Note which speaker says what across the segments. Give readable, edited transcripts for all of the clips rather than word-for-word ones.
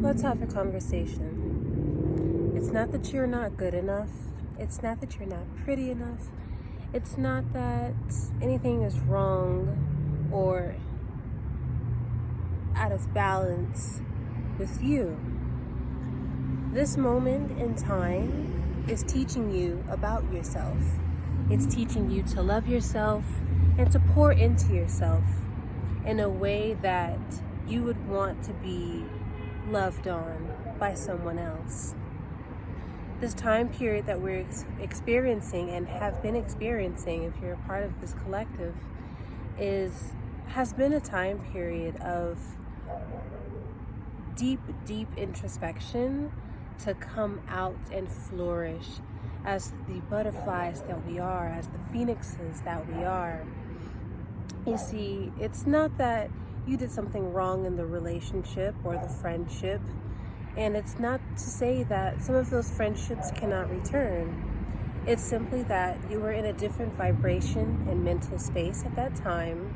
Speaker 1: Let's have a conversation. It's not that you're not good enough. It's not that you're not pretty enough. It's not that anything is wrong or out of balance with you. This moment in time is teaching you about yourself. It's teaching you to love yourself and to pour into yourself in a way that you would want to be loved on by someone else. This time period that we're experiencing and have been experiencing, if you're a part of this collective, has been a time period of deep introspection to come out and flourish as the butterflies that we are, as the phoenixes that we are. You see, it's not that you did something wrong in the relationship or the friendship, and it's not to say that some of those friendships cannot return. It's simply that you were in a different vibration and mental space at that time,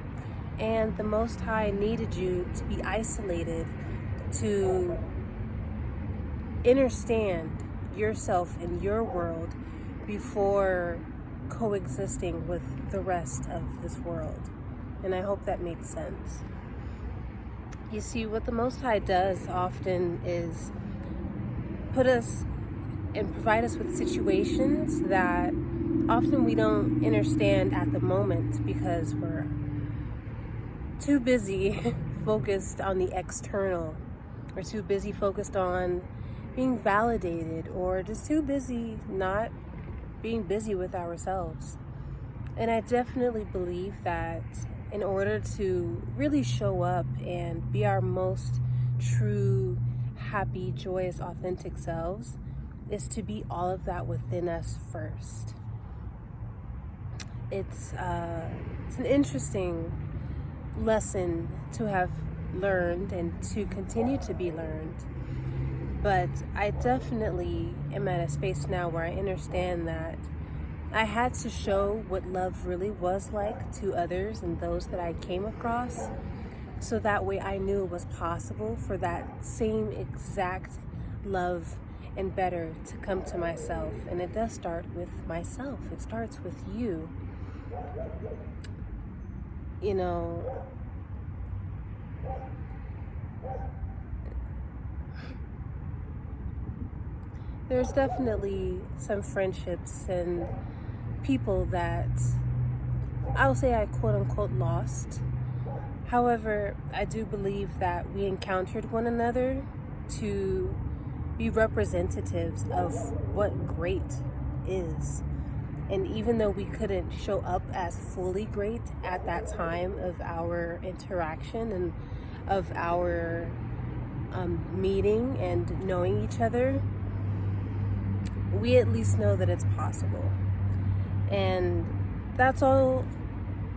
Speaker 1: and the Most High needed you to be isolated to understand yourself and your world before coexisting with the rest of this world. And I hope that makes sense. You see, what the Most High does often is put us and provide us with situations that often we don't understand at the moment because we're too busy focused on the external. We're too busy focused on being validated, or just too busy not being busy with ourselves. And I definitely believe that in order to really show up and be our most true, happy, joyous, authentic selves is to be all of that within us first. It's an interesting lesson to have learned and to continue to be learned. But I definitely am at a space now where I understand that I had to show what love really was like to others and those that I came across, so that way I knew it was possible for that same exact love and better to come to myself. And it does start with myself. It starts with you. You know, there's definitely some friendships and people that I'll say I quote unquote lost. However, I do believe that we encountered one another to be representatives of what great is. And even though we couldn't show up as fully great at that time of our interaction and of our meeting and knowing each other, we at least know that it's possible. And that's all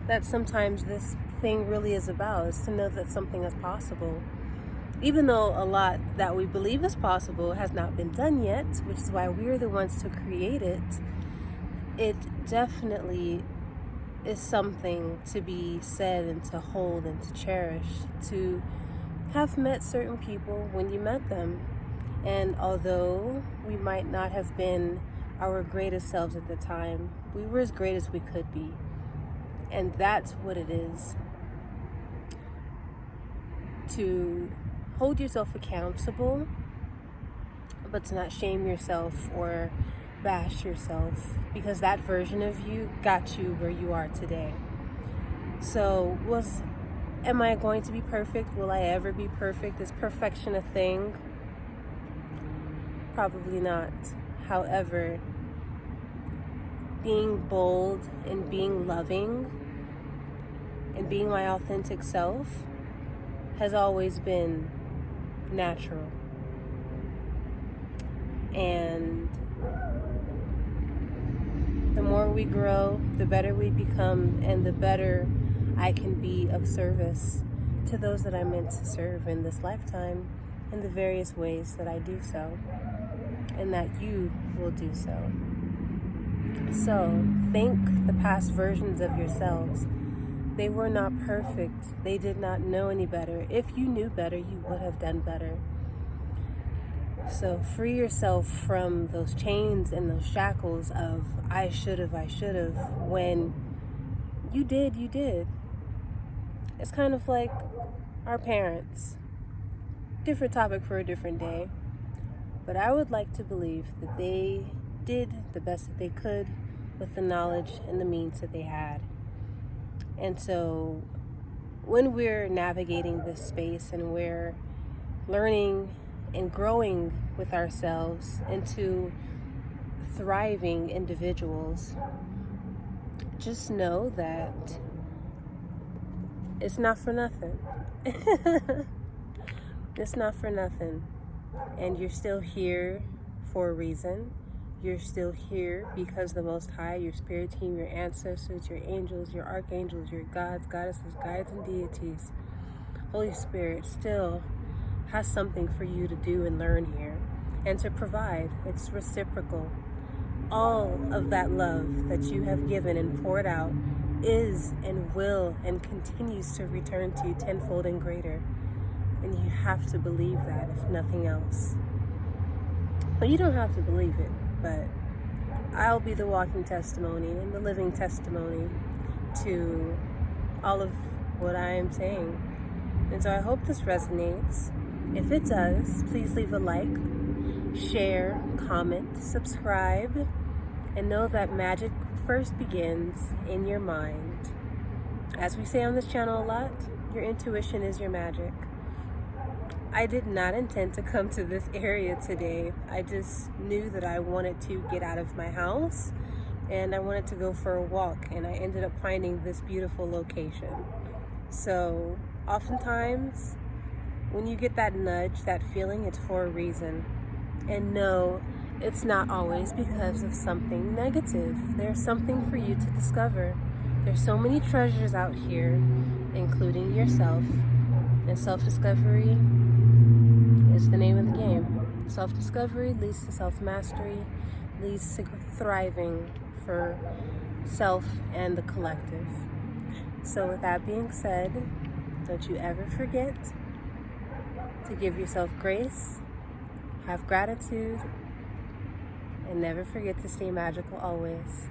Speaker 1: that sometimes this thing really is about, is to know that something is possible. Even though a lot that we believe is possible has not been done yet, which is why we're the ones to create it, it definitely is something to be said and to hold and to cherish, to have met certain people when you met them. And although we might not have been our greatest selves at the time, we were as great as we could be. And that's what it is. To hold yourself accountable, but to not shame yourself or bash yourself, because that version of you got you where you are today. So am I going to be perfect? Will I ever be perfect? Is perfection a thing? Probably not. However, being bold and being loving and being my authentic self has always been natural. And the more we grow, the better we become, and the better I can be of service to those that I'm meant to serve in this lifetime in the various ways that I do so, and that you will do so. So, thank the past versions of yourselves. They were not perfect. They did not know any better. If you knew better, you would have done better. So free yourself from those chains and those shackles of I should have, when you did. It's kind of like our parents. Different topic for a different day. But I would like to believe that they did the best that they could with the knowledge and the means that they had. And so when we're navigating this space and we're learning and growing with ourselves into thriving individuals, just know that it's not for nothing. It's not for nothing. And you're still here for a reason. You're still here because the Most High, your spirit team, your ancestors, your angels, your archangels, your gods, goddesses, guides, and deities, Holy Spirit still has something for you to do and learn here and to provide. It's reciprocal. All of that love that you have given and poured out is and will and continues to return to you tenfold and greater. And you have to believe that, if nothing else. But you don't have to believe it, but I'll be the walking testimony and the living testimony to all of what I am saying. And so I hope this resonates. If it does, please leave a like, share, comment, subscribe, and know that magic first begins in your mind. As we say on this channel a lot, your intuition is your magic. I did not intend to come to this area today. I just knew that I wanted to get out of my house and I wanted to go for a walk, and I ended up finding this beautiful location. So oftentimes when you get that nudge, that feeling, it's for a reason. And no, it's not always because of something negative. There's something for you to discover. There's so many treasures out here, including yourself. And self-discovery is the name of the game. Self-discovery leads to self-mastery, leads to thriving for self and the collective. So with that being said, don't you ever forget to give yourself grace, have gratitude, and never forget to stay magical always.